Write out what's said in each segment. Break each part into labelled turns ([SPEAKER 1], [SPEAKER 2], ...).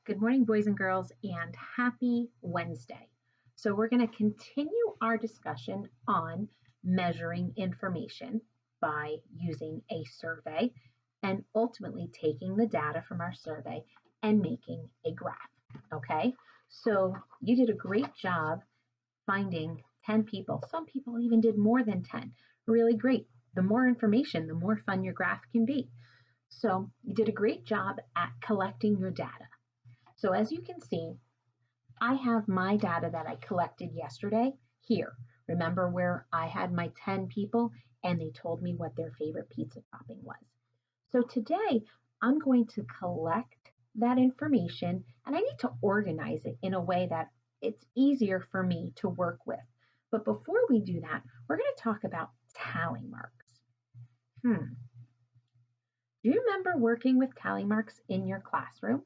[SPEAKER 1] Good morning, boys and girls, and happy Wednesday. So, we're going to continue our discussion on measuring information by using a survey and ultimately taking the data from our survey and making a graph. Okay, so you did a great job finding 10 people. Some people even did more than 10. Really great. The more information, the more fun your graph can be. So, you did a great job at collecting your data. So as you can see, I have my data that I collected yesterday here. Remember where I had my 10 people and they told me what their favorite pizza topping was. So today I'm going to collect that information and I need to organize it in a way that it's easier for me to work with. But before we do that, we're going to talk about tally marks. Do you remember working with tally marks in your classroom?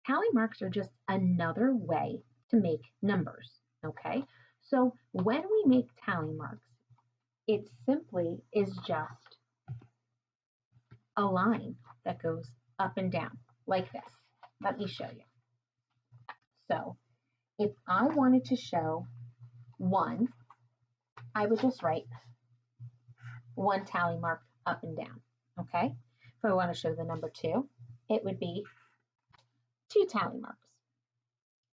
[SPEAKER 1] Tally marks are just another way to make numbers, okay? So when we make tally marks, it simply is just a line that goes up and down like this. Let me show you. So if I wanted to show 1, I would just write 1 tally mark up and down, okay? If I want to show the number 2, it would be 2 tally marks.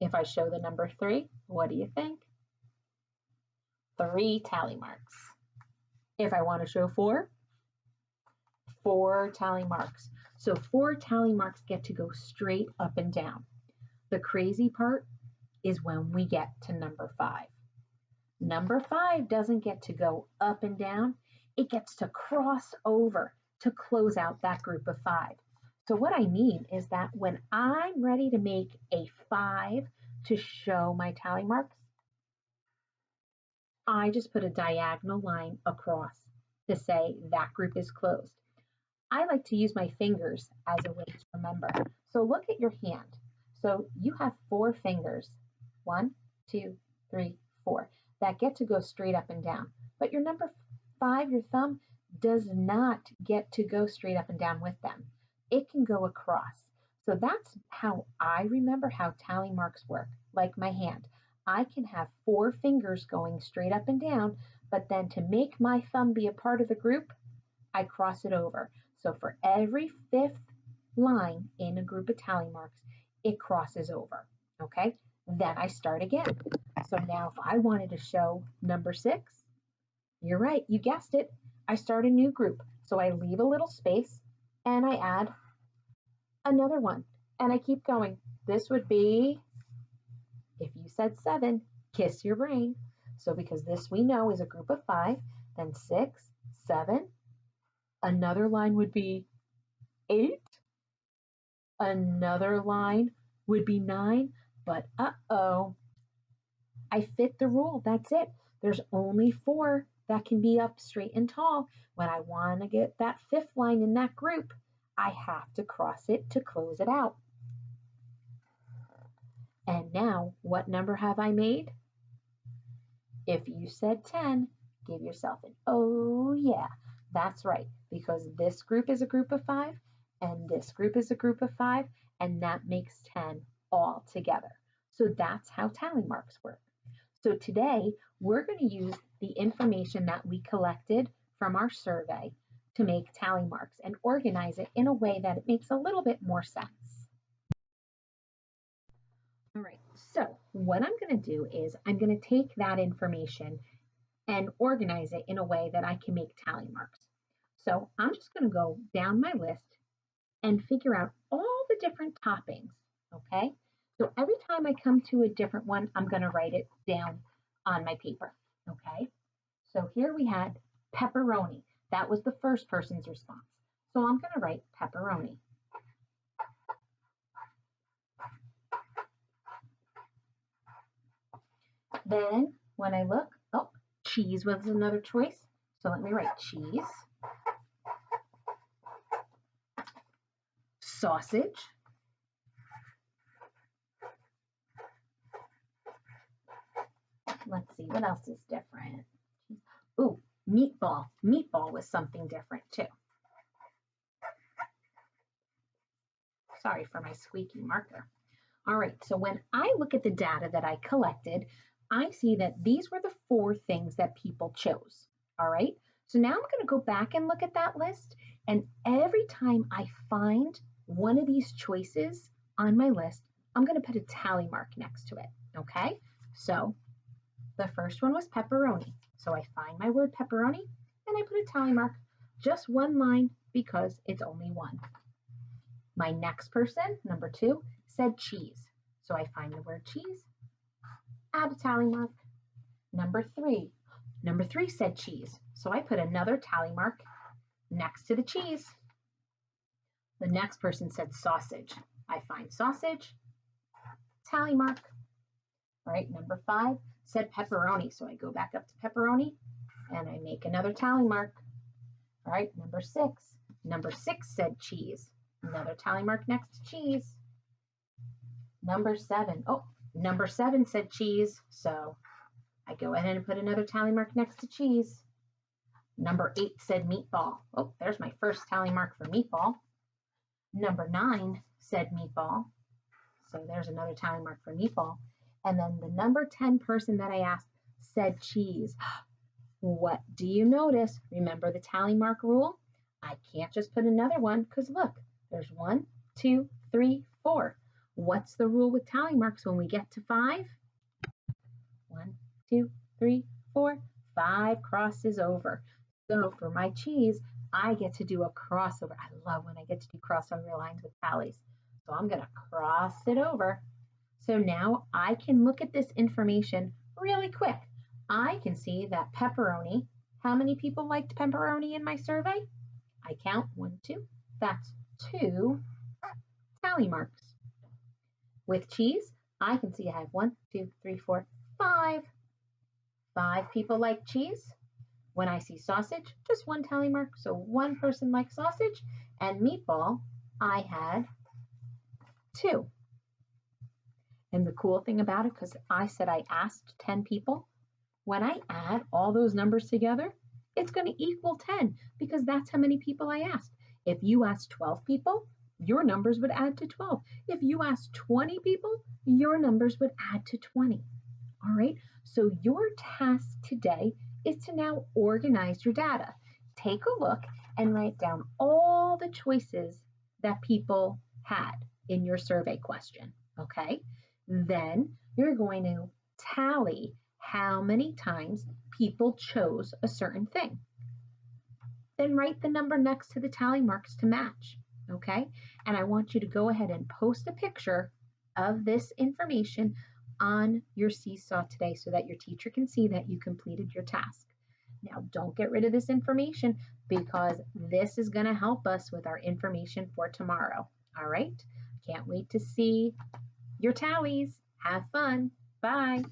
[SPEAKER 1] If I show the number 3, what do you think? 3 tally marks. If I want to show 4, 4 tally marks. So 4 tally marks get to go straight up and down. The crazy part is when we get to number 5. Number 5 doesn't get to go up and down. It gets to cross over to close out that group of 5. So what I mean is that when I'm ready to make a 5 to show my tally marks, I just put a diagonal line across to say that group is closed. I like to use my fingers as a way to remember. So look at your hand. So you have 4 fingers, 1, 2, 3, 4, that get to go straight up and down. But your number 5, your thumb, does not get to go straight up and down with them. It can go across. So that's how I remember how tally marks work, like my hand. I can have 4 fingers going straight up and down, but then to make my thumb be a part of the group, I cross it over. So for every 5th line in a group of tally marks, it crosses over, okay? Then I start again. So now if I wanted to show number 6, you're right, you guessed it, I start a new group. So I leave a little space and I add another one and I keep going. This would be, if you said 7, kiss your brain. So because this we know is a group of 5, then 6, 7, another line would be 8, another line would be 9, but I fit the rule. That's it. There's only 4 that can be up straight and tall. When I want to get that 5th line in that group, I have to cross it to close it out. And now, what number have I made? If you said 10, give yourself an oh yeah. That's right, because this group is a group of 5, and this group is a group of 5, and that makes 10 all together. So that's how tally marks work. So today, we're going to use the information that we collected from our survey to make tally marks and organize it in a way that it makes a little bit more sense. All right, so what I'm going to do is I'm going to take that information and organize it in a way that I can make tally marks. So I'm just going to go down my list and figure out all the different toppings, okay? So every time I come to a different one, I'm going to write it down on my paper, okay? So here we had pepperoni. That was the first person's response. So I'm going to write pepperoni. Then when I look, oh, cheese was another choice. So let me write cheese. Sausage. Let's see, what else is different? Ooh, meatball. Meatball was something different too. sorry for my squeaky marker. All right, so when I look at the data that I collected, I see that these were the 4 things that people chose. All right, so now I'm going to go back and look at that list, and every time I find one of these choices on my list, I'm going to put a tally mark next to it. Okay, so the first one was pepperoni. So I find my word pepperoni and I put a tally mark, just one line because it's only one. My next person, number 2, said cheese. So I find the word cheese, add a tally mark. Number 3 said cheese. So I put another tally mark next to the cheese. The next person said sausage. I find sausage, tally mark. All right, number 5 said pepperoni. So I go back up to pepperoni and I make another tally mark. All right, number 6 said cheese. Another tally mark next to cheese. Number 7 said cheese. So I go ahead and put another tally mark next to cheese. Number 8 said meatball. Oh, there's my first tally mark for meatball. Number 9 said meatball. So there's another tally mark for meatball. And then the number 10 person that I asked said cheese. What do you notice? Remember the tally mark rule? I can't just put another one because look, there's 1, 2, 3, 4. What's the rule with tally marks when we get to 5? 1, 2, 3, 4, 5 crosses over. So for my cheese, I get to do a crossover. I love when I get to do crossover lines with tallies. So I'm going to cross it over. So now I can look at this information really quick. I can see that pepperoni, how many people liked pepperoni in my survey? I count 1, 2, that's 2 tally marks. With cheese, I can see I have 1, 2, 3, 4, 5. 5 people like cheese. When I see sausage, just 1 tally mark, so 1 person likes sausage. And meatball, I had 2. And the cool thing about it, because I said I asked 10 people, when I add all those numbers together, it's going to equal 10 because that's how many people I asked. If you asked 12 people, your numbers would add to 12. If you asked 20 people, your numbers would add to 20. All right, so your task today is to now organize your data. Take a look and write down all the choices that people had in your survey question, okay? Then you're going to tally how many times people chose a certain thing. Then write the number next to the tally marks to match, okay? And I want you to go ahead and post a picture of this information on your Seesaw today so that your teacher can see that you completed your task. Now, don't get rid of this information because this is going to help us with our information for tomorrow. All right? Can't wait to see your tallies. Have fun. Bye.